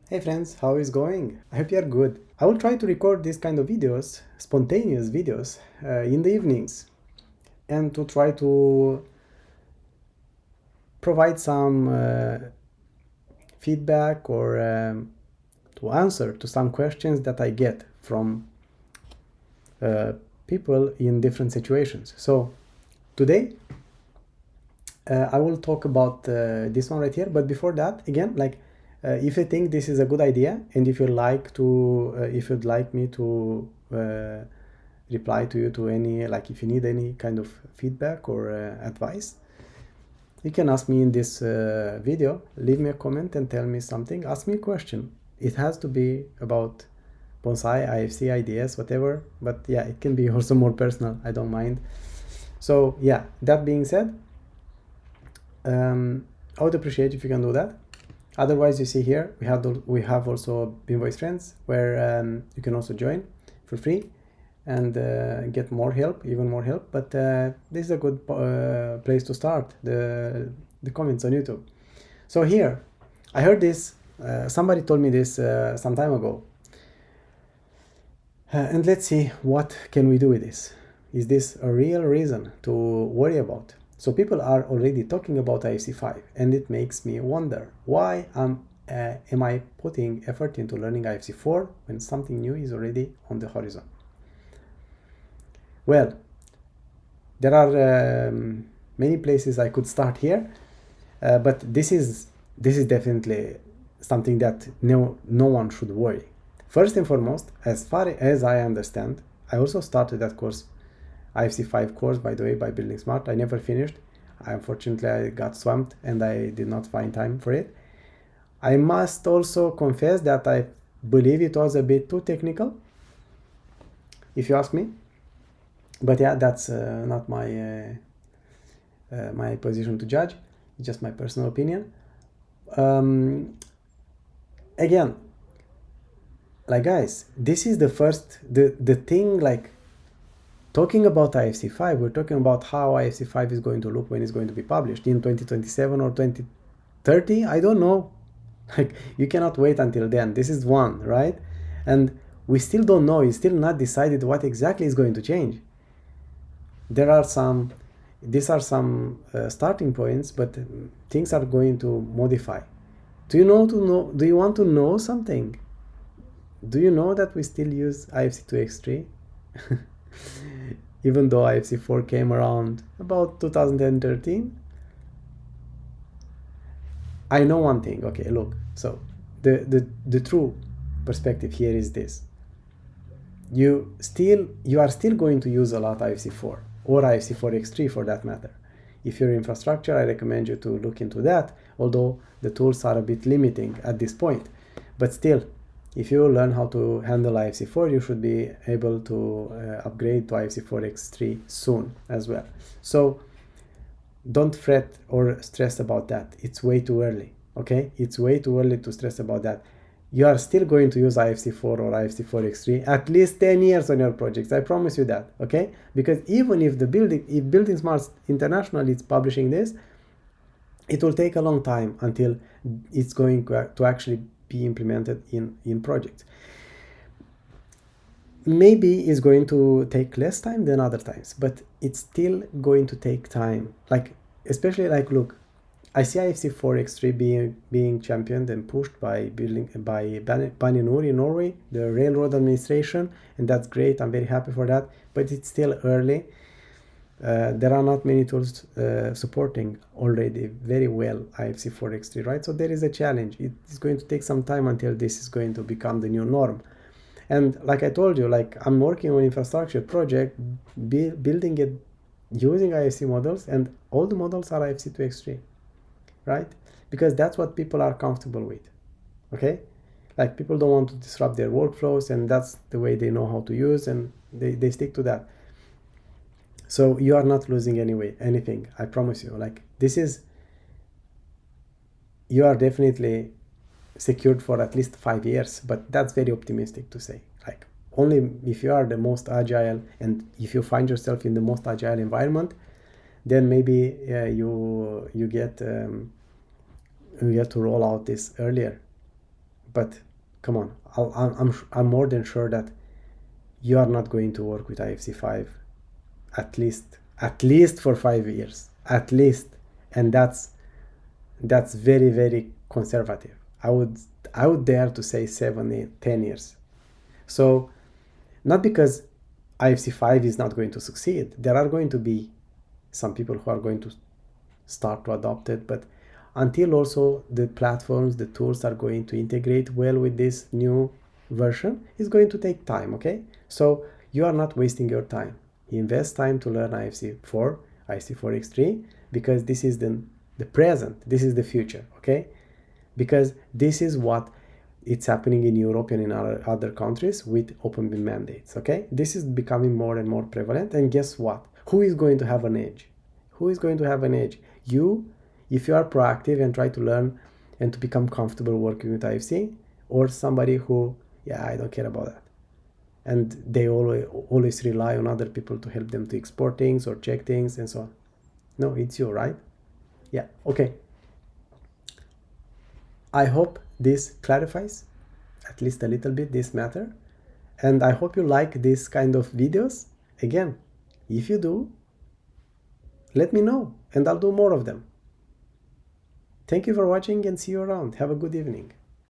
Hey friends, how is going? I hope you are good. I will try to record these kind of videos, spontaneous videos, in the evenings and to try to provide some feedback or to answer to some questions that I get from uh, people in different situations. So today I will talk about this one right here, but before that, again, if you think this is a good idea and if if you'd like me to reply to you to any, if you need any kind of feedback or advice, you can ask me in this video. Leave me a comment and tell me something. Ask me a question. It has to be about bonsai, IFC, ideas, whatever, but yeah, it can be also more personal. I don't mind. So yeah, that being said, I would appreciate if you can do that. Otherwise, you see here we have also BIMvoice Friends, where you can also join for free and get more help, even more help. But this is a good place to start the comments on YouTube. So here, I heard this. Somebody told me this some time ago, and let's see what can we do with this. Is this a real reason to worry about? So people are already talking about IFC5, and it makes me wonder why am I putting effort into learning IFC4 when something new is already on the horizon? Well, there are many places I could start here, but this is definitely something that no one should worry. First and foremost, as far as I understand, I also started that course, IFC5 course, by the way, by Building Smart. I never finished. Unfortunately, I got swamped and I did not find time for it. I must also confess that I believe it was a bit too technical, if you ask me. But yeah, that's not my my position to judge. It's just my personal opinion. Again, guys, this is the thing, talking about IFC5, we're talking about how IFC5 is going to look when it's going to be published in 2027 or 2030. I don't know. You cannot wait until then. This is one, right? And we still don't know. It's still not decided what exactly is going to change. These are some starting points, but things are going to modify. Do you want to know something? Do you know that we still use IFC2x3? Even though IFC4 came around about 2013? I know one thing. Okay, look. So the true perspective here is this. You are still going to use a lot IFC4 or IFC4x3 for that matter. If you're infrastructure, I recommend you to look into that, although the tools are a bit limiting at this point. But still, if you learn how to handle IFC4, you should be able to upgrade to IFC4x3 soon as well. So don't fret or stress about that. It's way too early, okay? It's way too early to stress about that. You are still going to use IFC4 or IFC4x3 at least 10 years on your projects. I promise you that, okay? Because even if Building Smart International is publishing this, it will take a long time until it's going to actually be implemented in projects. Maybe it's going to take less time than other times, but it's still going to take time. Especially look, I see IFC4x3 being championed and pushed by Bane NOR in Norway, the railroad administration, and that's great. I'm very happy for that, but it's still early. There are not many tools supporting already very well IFC4x3, right? So there is a challenge. It's going to take some time until this is going to become the new norm. And like I told you, I'm working on infrastructure project, building it using IFC models, and all the models are IFC2x3, right? Because that's what people are comfortable with, okay? People don't want to disrupt their workflows, and that's the way they know how to use, and they stick to that. So you are not losing anything, I promise you. You are definitely secured for at least 5 years, but that's very optimistic to say. Only if you are the most agile, and if you find yourself in the most agile environment, then maybe you get to roll out this earlier. But come on, I'm more than sure that you are not going to work with IFC5 at least for 5 years, at least. And that's very, very conservative. I would dare to say 7, 8, 10 years. So not because IFC5 is not going to succeed. There are going to be some people who are going to start to adopt it, but until also the platforms, the tools are going to integrate well with this new version, it's going to take time, okay? So you are not wasting your time. Invest time to learn IFC4, IFC4x3, because this is the present, this is the future, okay? Because this is what it's happening in Europe and in other countries with openBIM mandates, okay? This is becoming more and more prevalent, and guess what? Who is going to have an edge? Who is going to have an edge? You, if you are proactive and try to learn and to become comfortable working with IFC, or somebody who, yeah, I don't care about that. And they always rely on other people to help them to export things or check things and so on. No, it's you, right? Yeah, okay. I hope this clarifies at least a little bit this matter. And I hope you like this kind of videos. Again, if you do, let me know and I'll do more of them. Thank you for watching and see you around. Have a good evening.